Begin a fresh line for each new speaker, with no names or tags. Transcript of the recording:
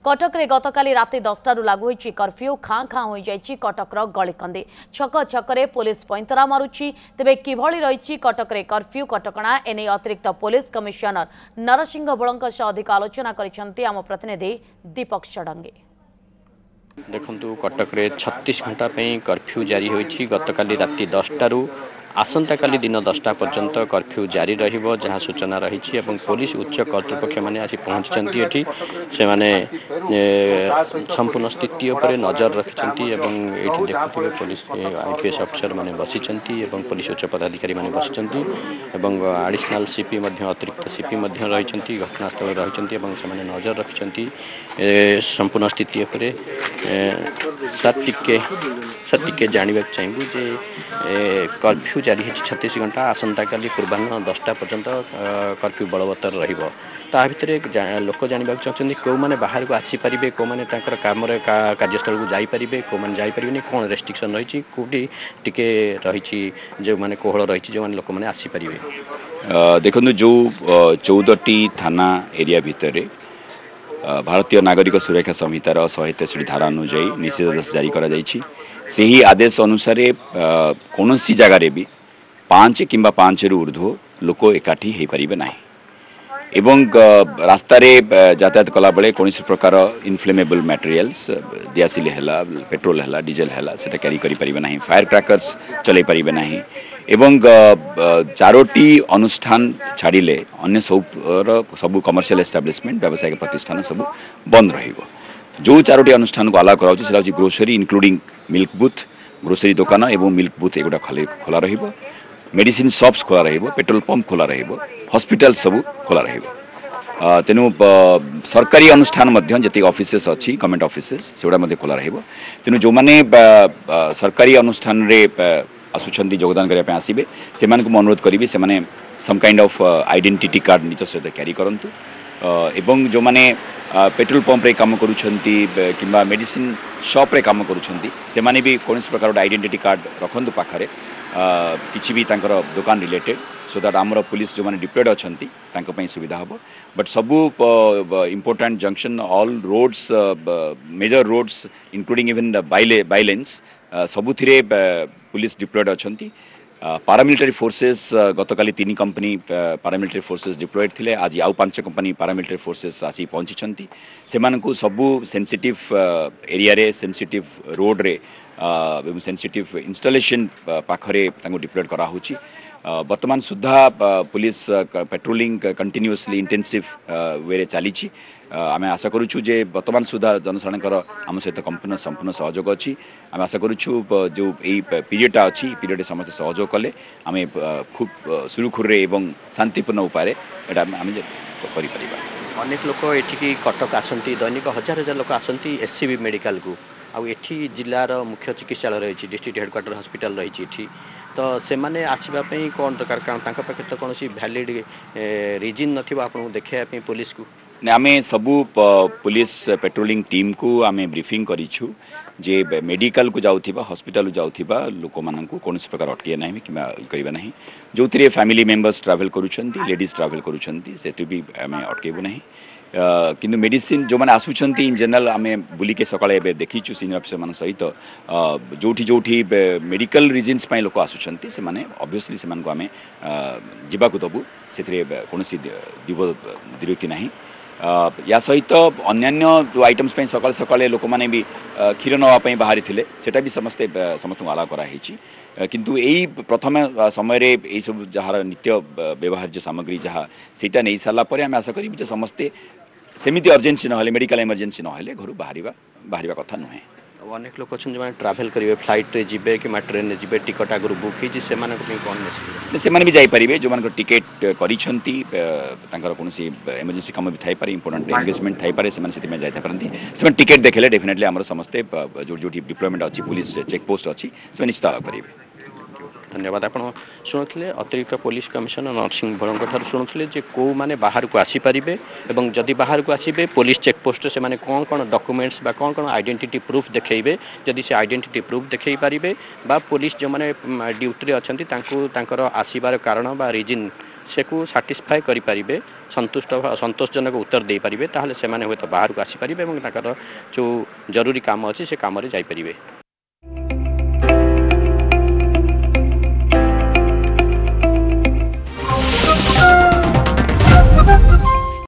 कटक रे गतकाली राति 10 लागू होईची कर्फ्यू खाँ खाँ हो जाइची कटकर गलिकंदी छक छकरे पुलिस पैंतरा मारुची तेबे किभଳି रहिची कटक रे कर्फ्यू कटकणा एने अतिरिक्त पुलिस कमिशनर नरसिंह बळंक सह अधिक आलोचना करिसंती आम प्रतिनिधि दीपक षडंगी।
देखंतु कटक रे 36 घंटा कर्फ्यू जारी होईची गतकाली राति 10 आसंता काली दिन 10टा पर्यंत कर्फ्यू जारी रहिबो जहाँ सूचना रही पुलिस उच्च कर्तृपक्ष माने आसी पहुंचती एठी से माने संपूर्ण स्थिति उपर नजर रखिछंती एवं एठी देखुथिबे पुलिस आईपीएस अफसर माने बसिछंती एवं पुलिस उच्च पदाधिकारी माने बसिछंती एवं एडिशनल सीपी मध्य अतिरिक्त सीपी मध्य रहिछंती घटनास्थल रहिछंती एवं से माने नजर रखिछंती संपूर्ण स्थिति उपर सटिके जानबा चाहिबु जे कर्फ्यू जारी 36 घंटा आसंता काली पूर्वाह्न 10टा पर्यंत कर्फ्यू बलवत्तर रहिबो ता भितरे लोक जानबा चाहछन्ती को माने बाहर को आसी परिबे को माने ताकर काम रे कार्यस्थल को जाई परिबे को माने जाई परिबेनी कोन रेस्ट्रिक्शन रहिछि कोठी टिके रहिछि जे माने कोहळ रहिछि जे माने लोक माने आसी परिबे।
देखंतु जो 14टी थाना एरिया भितरे भारतीय नागरिक सुरक्षा संहितार 163 धारा अनुଯାयी निषेधादेश जारी करा जाइछि सेही आदेश अनुसार कौन सी जगार भी 5 किंबा 5 रु ऊर्ध्व लोक एकाठी हो पारे ना एवं रास्ता यातायात कला बेले कौन प्रकार इनफ्लेमेबल मटेरियल्स दियासिल है पेट्रोल है डीजेल है सेटा कैरी करि परिबे नाही फायर क्रैकर्स चलै परिबे नाही एवं 4टी अनुष्ठान छाड़िले अन्य सब कमर्शियल एस्टाब्लिशमेंट व्यावसायिक प्रतिष्ठान सब बंद रहिबो। जो 4टी अनुष्ठान को अलाउ कराउछि सेटा grocery including milk booth grocery दुकान एवं मिल्क बूथ एगुड़ा खोला रहिबो मेडिसिन शॉप्स खोला रहिबो पेट्रोल पंप खोला रहिबो हॉस्पिटल सब खोला रहिबो तेनु सरकारी अनुष्ठान मध्य जति ऑफिसेस अछि गवर्नमेंट ऑफिसेस सेगुड़ा मध्य खोला रहिबो तेनु जो माने सरकारी अनुष्ठान रे आसुछंती योगदान करिया पे आसीबे सेमान को अनुरोध करिबे से माने some kind of identity card निज सहित कैरी करंतु एवं जो माने पेट्रोल पंप रे काम करूछंती किंबा मेडिसिन शॉप रे काम करूछंती से माने भी कौन प्रकार आइडेंटिटी कार्ड रखंतु पाखरे किछि भी तांकर दुकान रिलेटेड सो दैट आमर पुलिस जो माने डिप्लॉयड अछंती तांको पई सुविधा हबो बट सबु important junction all roads major roads including even the bylanes सबुथिरे पुलिस डिप्लॉयड अछंती पारामिलिटारी फोर्सेस गतकाली 3 कंपनी पारामिलिटारी फोर्सेस डिप्लॉयड थिले आज आउ 5 कंपनी पारामिलिटारी फोर्सेस आसी पहुंची सेमानकु सबु सेंसिटिव एरिया रे सेंसिटिव रोड रे सेंसिटिव इंस्टॉलेशन पाखरे तांको डिप्लॉयड करा होची वर्तमान सुधा पुलिस पेट्रोलिंग कंटिन्यूअसली इंटेंसिव वे चली आम आशा करूँ जे वर्तमान सुधा जनसाधारण आम सहित संपूर्ण सहयोग अच्छी आम आशा करूँ जो यही पीरियडटा अच्छी पीरियड समस्त सहयोग कले आम खूब सुरुखुरे एवं शांतिपूर्ण उपाय आम कर
अनेक लोक ये कटक आसती दैनिक हजार हजार लोक आसती एससीबी मेडिकल को आउ एठी जिलार मुख्य चिकित्सालय रही डिस्ट्रिक्ट हेडक्वार्टर हॉस्पिटल रही तो से माने आसवाई कौन दरकार कारण पाखे तो कौन भैलिड रिजन न देखा पुलिस को
आम सबू पुलिस पेट्रोलिंग टीम को आम ब्रीफिंग करिछु जे मेडिकल को जाउथिबा हॉस्पिटल जाउथिबा लोक माननकु कौन प्रकार अटकिया नहीं कि करबा नहीं जो फैमिली मेंबर्स ट्रैवल करूछंती लेडीज ट्रैवल करूछंती सेतु भी आम अटकेबु नहीं किंतु मेडिसिन जो मैंने आसुचंती इन जनरल आम बुलिके सकाळे देखीचु सीनियर अफिसर मान सहित जोठी जोठी मेडिकल रिजन्स पई लोक आसुचंती से माने ऑब्वियसली से मानको आमे जिबाकु दबु सेथिरे कोनोसी दिरुति नाही या सहित अन्यान्य जो आइटम्स पई सकाळे सकाळे लोक माने भी क्षीर नवा पई बाहरी थिले सेटा भी समस्त आला करा हिची किंतु एई प्रथम समय रे एई सब जहार नित्य व्यवहार्य सामग्री जहा सेटा नै साला परे आमे आशा करी जे समस्ते सेमिति अर्जेन्सी नहले मेडिकल इमरजेंसी नहले घर बाहरिबा कथा नुहे
अनेक लोक अच्छे जो ट्रावेल करेंगे फ्लाइट रे जिबे कि ट्रेन रे जिबे टिकट आगु बुक होती से कौन मेसेज
से भी जापारे जो मान टिकेट करिसेंती तांकर कोनोसी इमरजेंसी काम भी थाई पारे इंपोर्टेंट एंगेजमेंट थाई पारे से जाई पारंती से टिकेट देखले डेफिनेटली हमर समस्ते जो जो डिप्लॉयमेंट अच्छी पुलिस चेक पोस्ट अच्छी से निश्चित आलाप करेंगे।
धन्यवाद आप शुणुले अतिरिक्त पुलिस कमिशनर नरसिंह बड़ों शुणुले कौ माने बाहर को आसीपारे और जदि बाहर को आसबे पुलिस चेकपोस्ट से माने कौन कौन डॉक्यूमेंट्स बा कौन कौन आइडेंटिटी प्रूफ देखेबे जदि से आइडेंटिटी प्रूफ देखई पारिबे बा पुलिस जो माने ड्यूटी अच्छा आसबार कारण बा रिजन ସେକୁ ସାଟିସ୍ଫାଏ କରିପାରିବେ, ସନ୍ତୋଷଜନକ ଉତ୍ତର ଦେଇପାରିବେ, ତାହେଲେ ସେମାନେ ହୁଏତ ବାହାରକୁ ଆସିପାରିବେ ଏବଂ ତାଙ୍କର ଯେଉଁ ଜରୁରୀ କାମ ଅଛି ସେ କାମରେ ଯାଇପାରିବେ।